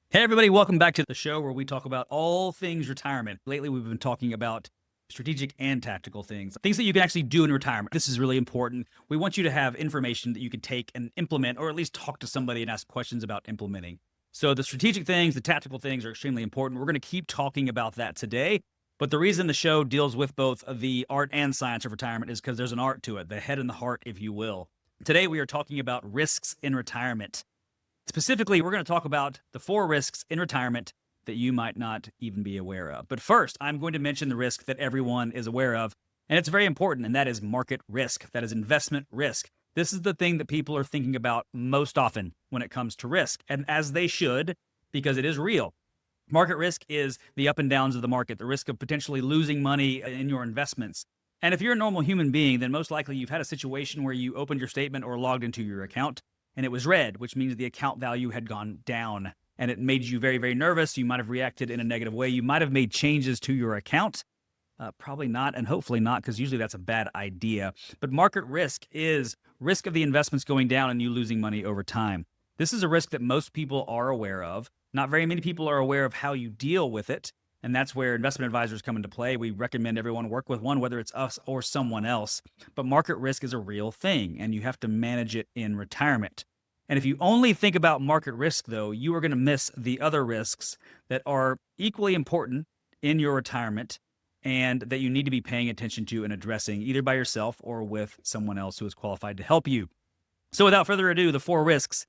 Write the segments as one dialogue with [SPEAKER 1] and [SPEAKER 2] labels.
[SPEAKER 1] Hey, everybody, welcome back to the show where we talk about all things retirement. Lately, we've been talking about strategic and tactical things that you can actually do in retirement. This is really important. We want you to have information that you can take and implement, or at least talk to somebody and ask questions about implementing. So, the strategic things, the tactical things are extremely important. We're going to keep talking about that today. But the reason the show deals with both the art and science of retirement is because there's an art to it, the head and the heart, if you will. Today, we are talking about risks in retirement. Specifically, we're going to talk about the 4 risks in retirement that you might not even be aware of. But first, I'm going to mention the risk that everyone is aware of, and it's very important, and that is market risk. That is investment risk. This is the thing that people are thinking about most often when it comes to risk, and as they should, because it is real. Market risk is the up and downs of the market, the risk of potentially losing money in your investments. And if you're a normal human being, then most likely you've had a situation where you opened your statement or logged into your account and it was red, which means the account value had gone down and it made you very, very nervous. You might have reacted in a negative way. You might have made changes to your account. Probably not, and hopefully not, because usually that's a bad idea. But market risk is risk of the investments going down and you losing money over time. This is a risk that most people are aware of. Not very many people are aware of how you deal with it. And that's where investment advisors come into play. We recommend everyone work with one, whether it's us or someone else. But market risk is a real thing, and you have to manage it in retirement. And if you only think about market risk, though, you are going to miss the other risks that are equally important in your retirement and that you need to be paying attention to and addressing either by yourself or with someone else who is qualified to help you. So without further ado, the 4 risks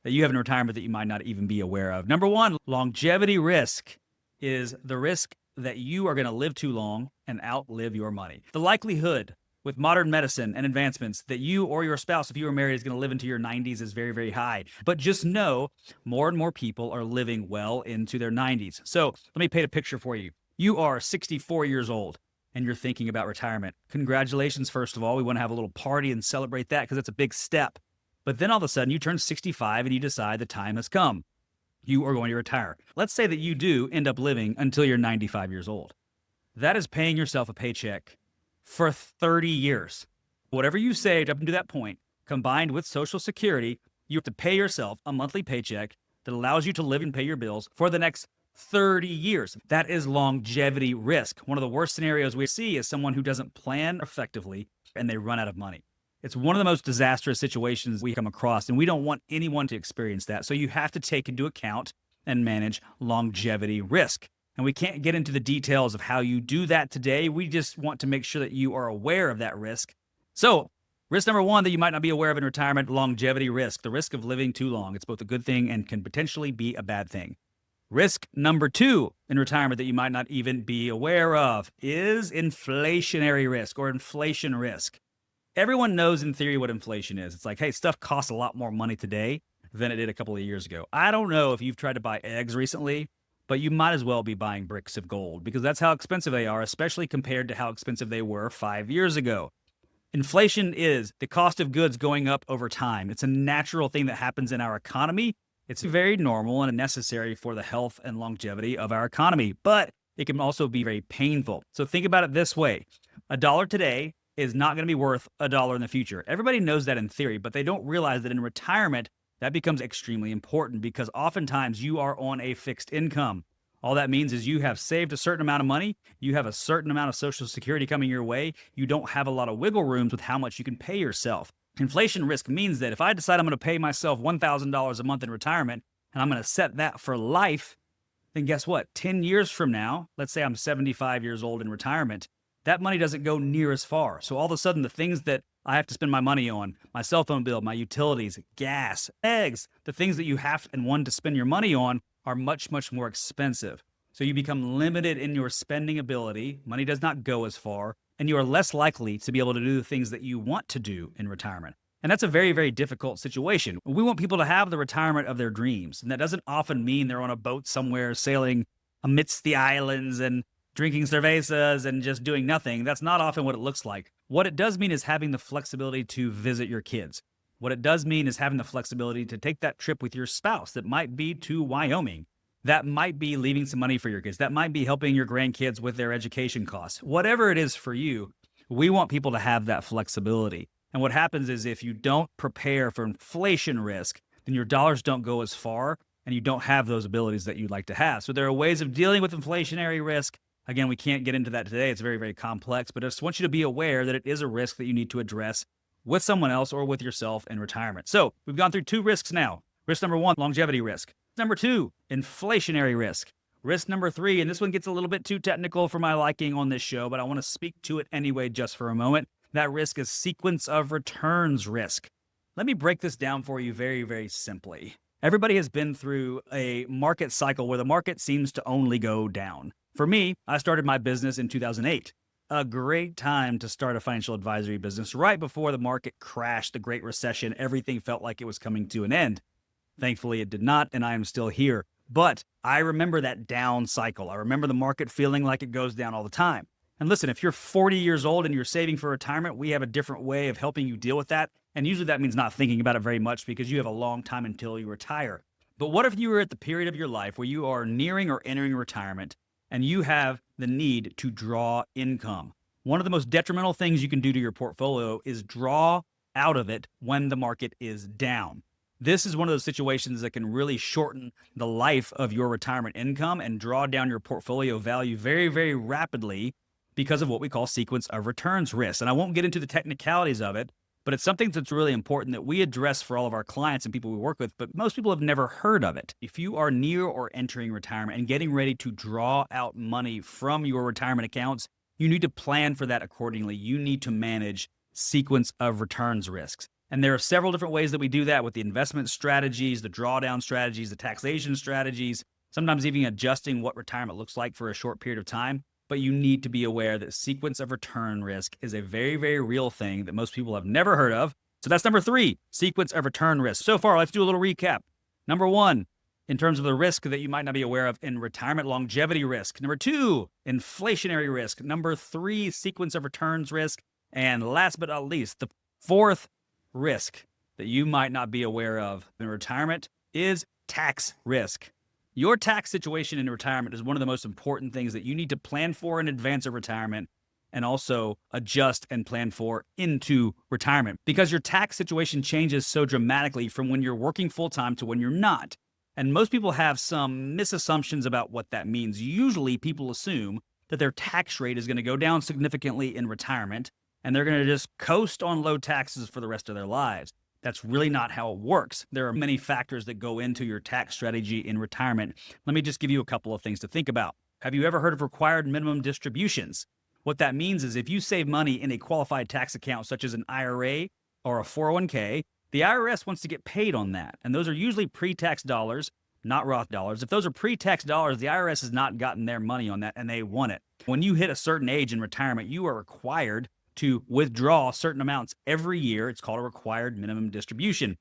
[SPEAKER 1] that you have in retirement that you might not even be aware of. Number 1, longevity risk is the risk that you are going to live too long and outlive your money. The likelihood with modern medicine and advancements that you or your spouse, if you were married, is going to live into your 90s is very, very high. But just know more and more people are living well into their 90s. So let me paint a picture for you. You are 64 years old and you're thinking about retirement. Congratulations, first of all. We want to have a little party and celebrate that because it's a big step. But then all of a sudden you turn 65 and you decide the time has come. You are going to retire. Let's say that you do end up living until you're 95 years old. That is paying yourself a paycheck for 30 years. Whatever you saved up until that point, combined with Social Security, you have to pay yourself a monthly paycheck that allows you to live and pay your bills for the next 30 years. That is longevity risk. One of the worst scenarios we see is someone who doesn't plan effectively and they run out of money. It's one of the most disastrous situations we come across, and we don't want anyone to experience that. So you have to take into account and manage longevity risk. And we can't get into the details of how you do that today. We just want to make sure that you are aware of that risk. So risk number 1 that you might not be aware of in retirement, longevity risk, the risk of living too long. It's both a good thing and can potentially be a bad thing. Risk number 2 in retirement that you might not even be aware of is inflationary risk or inflation risk. Everyone knows in theory what inflation is. It's like, hey, stuff costs a lot more money today than it did a couple of years ago. I don't know if you've tried to buy eggs recently, but you might as well be buying bricks of gold because that's how expensive they are, especially compared to how expensive they were 5 years ago. Inflation is the cost of goods going up over time. It's a natural thing that happens in our economy. It's very normal and necessary for the health and longevity of our economy, but it can also be very painful. So think about it this way. $1 today is not going to be worth $1 in the future. Everybody knows that in theory, but they don't realize that in retirement, that becomes extremely important because oftentimes you are on a fixed income. All that means is you have saved a certain amount of money. You have a certain amount of Social Security coming your way. You don't have a lot of wiggle rooms with how much you can pay yourself. Inflation risk means that if I decide I'm going to pay myself $1,000 a month in retirement and I'm going to set that for life, then guess what? 10 years from now, let's say I'm 75 years old in retirement, that money doesn't go near as far. So all of a sudden, the things that I have to spend my money on, my cell phone bill, my utilities, gas, eggs, the things that you have and want to spend your money on are much, much more expensive. So you become limited in your spending ability. Money does not go as far, and you are less likely to be able to do the things that you want to do in retirement. And that's a very, very difficult situation. We want people to have the retirement of their dreams. And that doesn't often mean they're on a boat somewhere sailing amidst the islands and drinking cervezas and just doing nothing. That's not often what it looks like. What it does mean is having the flexibility to visit your kids. What it does mean is having the flexibility to take that trip with your spouse that might be to Wyoming. That might be leaving some money for your kids. That might be helping your grandkids with their education costs. Whatever it is for you, we want people to have that flexibility. And what happens is if you don't prepare for inflation risk, then your dollars don't go as far and you don't have those abilities that you'd like to have. So there are ways of dealing with inflationary risk. Again, we can't get into that today. It's very, very complex, but I just want you to be aware that it is a risk that you need to address with someone else or with yourself in retirement. So we've gone through 2 risks now. Risk number 1, longevity risk. Number 2, inflationary risk. Risk number 3, and this one gets a little bit too technical for my liking on this show, but I want to speak to it anyway just for a moment. That risk is sequence of returns risk. Let me break this down for you very, very simply. Everybody has been through a market cycle where the market seems to only go down. For me, I started my business in 2008. A great time to start a financial advisory business right before the market crashed, the Great Recession. Everything felt like it was coming to an end. Thankfully, it did not, and I am still here. But I remember that down cycle. I remember the market feeling like it goes down all the time. And listen, if you're 40 years old and you're saving for retirement, we have a different way of helping you deal with that. And usually that means not thinking about it very much because you have a long time until you retire. But what if you were at the period of your life where you are nearing or entering retirement and you have the need to draw income? One of the most detrimental things you can do to your portfolio is draw out of it when the market is down. This is one of those situations that can really shorten the life of your retirement income and draw down your portfolio value very, very rapidly because of what we call sequence of returns risk. And I won't get into the technicalities of it, but it's something that's really important that we address for all of our clients and people we work with, but most people have never heard of it. If you are near or entering retirement and getting ready to draw out money from your retirement accounts, you need to plan for that accordingly. You need to manage sequence of returns risks. And there are several different ways that we do that with the investment strategies, the drawdown strategies, the taxation strategies, sometimes even adjusting what retirement looks like for a short period of time. But you need to be aware that sequence of return risk is a very, very real thing that most people have never heard of. So that's number 3, sequence of return risk. So far, let's do a little recap. Number 1, in terms of the risk that you might not be aware of in retirement, longevity risk. Number 2, inflationary risk. Number 3, sequence of returns risk. And last but not least, the 4th risk that you might not be aware of in retirement is tax risk. Your tax situation in retirement is one of the most important things that you need to plan for in advance of retirement and also adjust and plan for into retirement because your tax situation changes so dramatically from when you're working full-time to when you're not. And most people have some misassumptions about what that means. Usually people assume that their tax rate is going to go down significantly in retirement and they're going to just coast on low taxes for the rest of their lives. That's really not how it works. There are many factors that go into your tax strategy in retirement. Let me just give you a couple of things to think about. Have you ever heard of required minimum distributions? What that means is if you save money in a qualified tax account, such as an IRA or a 401k, the IRS wants to get paid on that. And those are usually pre-tax dollars, not Roth dollars. If those are pre-tax dollars, the IRS has not gotten their money on that and they want it. When you hit a certain age in retirement, you are required to withdraw certain amounts every year. It's called a required minimum distribution.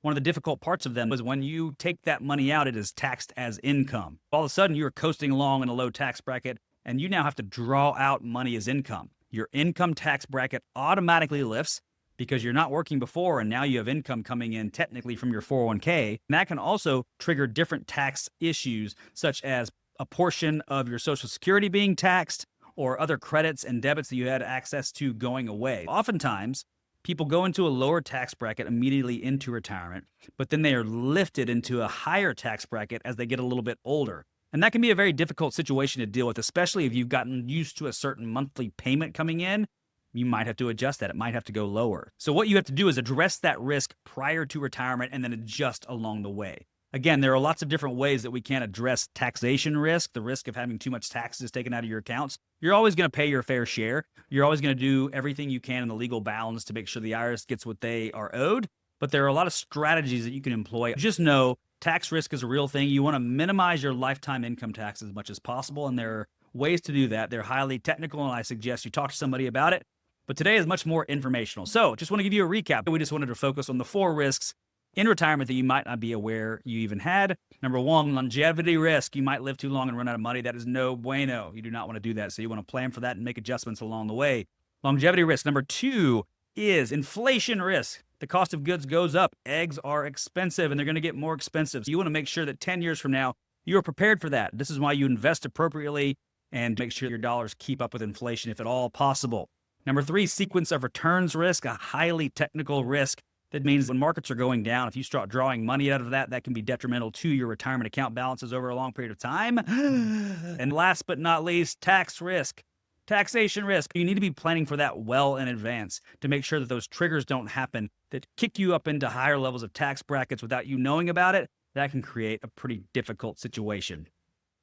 [SPEAKER 1] One of the difficult parts of them is when you take that money out, it is taxed as income. All of a sudden, you're coasting along in a low tax bracket, and you now have to draw out money as income. Your income tax bracket automatically lifts because you're not working before, and now you have income coming in technically from your 401k. And that can also trigger different tax issues, such as a portion of your Social Security being taxed, or other credits and debits that you had access to going away. Oftentimes, people go into a lower tax bracket immediately into retirement, but then they are lifted into a higher tax bracket as they get a little bit older. And that can be a very difficult situation to deal with, especially if you've gotten used to a certain monthly payment coming in. You might have to adjust that. It might have to go lower. So what you have to do is address that risk prior to retirement and then adjust along the way. Again, there are lots of different ways that we can address taxation risk, the risk of having too much taxes taken out of your accounts. You're always going to pay your fair share. You're always going to do everything you can in the legal bounds to make sure the IRS gets what they are owed. But there are a lot of strategies that you can employ. Just know tax risk is a real thing. You want to minimize your lifetime income tax as much as possible. And there are ways to do that. They're highly technical, and I suggest you talk to somebody about it. But today is much more informational. So just want to give you a recap. We just wanted to focus on the 4 risks in retirement that you might not be aware you even had. Number 1, longevity risk. You might live too long and run out of money. That is no bueno. You do not want to do that. So you want to plan for that and make adjustments along the way. Longevity risk. Number 2 is inflation risk. The cost of goods goes up. Eggs are expensive and they're going to get more expensive. So you want to make sure that 10 years from now, you are prepared for that. This is why you invest appropriately and make sure your dollars keep up with inflation if at all possible. Number 3, sequence of returns risk, a highly technical risk That means when markets are going down, if you start drawing money out of that, that can be detrimental to your retirement account balances over a long period of time. And last but not least, tax risk. Taxation risk. You need to be planning for that well in advance to make sure that those triggers don't happen that kick you up into higher levels of tax brackets without you knowing about it. That can create a pretty difficult situation.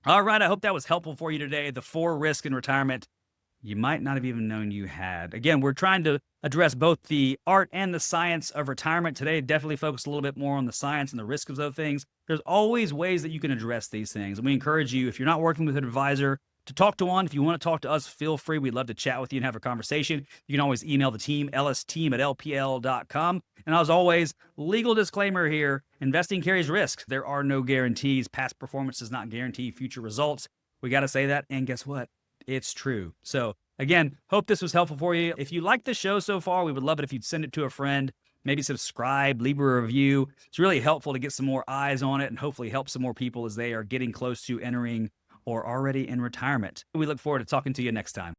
[SPEAKER 1] All right, I hope that was helpful for you today. The 4 risks in retirement you might not have even known you had. Again, we're trying to address both the art and the science of retirement today. Definitely focus a little bit more on the science and the risk of those things. There's always ways that you can address these things. And we encourage you, if you're not working with an advisor, to talk to one. If you want to talk to us, feel free. We'd love to chat with you and have a conversation. You can always email the team, lsteam@lpl.com. And as always, legal disclaimer here, investing carries risks. There are no guarantees. Past performance does not guarantee future results. We got to say that. And guess what? It's true. So again, hope this was helpful for you. If you like the show so far, we would love it if you'd send it to a friend, maybe subscribe, leave a review. It's really helpful to get some more eyes on it and hopefully help some more people as they are getting close to entering or already in retirement. We look forward to talking to you next time.